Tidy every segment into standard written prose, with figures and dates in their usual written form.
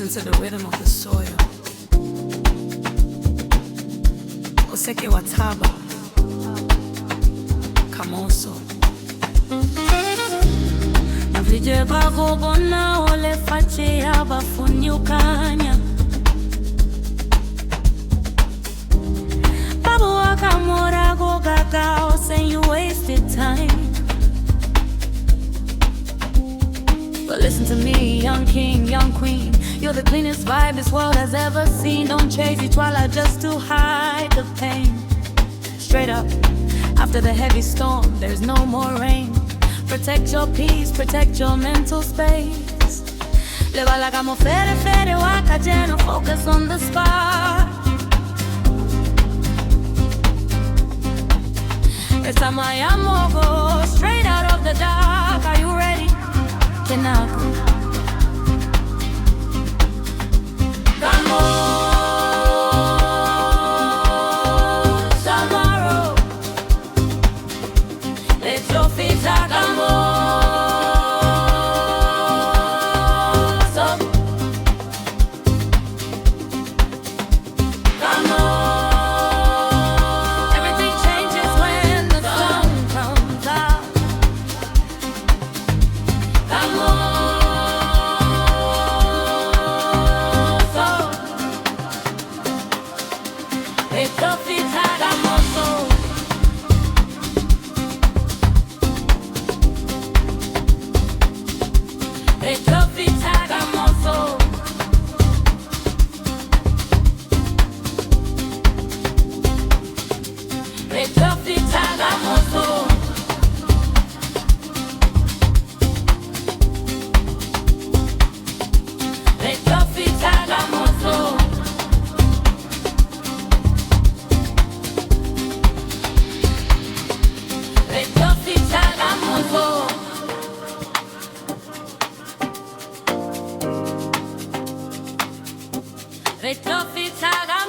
Listen to the rhythm of the soil. Oseke wataba, Komoso. Navije bago bona ole fache abafuni ukanya. Babu akamora go gaga, saying you wasted time. But listen to me, young king, young queen. You're the cleanest vibe this world has ever seen. Don't chase each while just to hide the pain. Straight up, after the heavy storm, there's no more rain. Protect your peace, protect your mental space. Leva la camo fere fere waka jeno, focus on the spot. Esta maya mogo, straight out of the dark. Are you ready? Kenaku. Tomorrow, let your feet out. Everything changes when the sun comes out. Come on.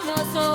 Komoso.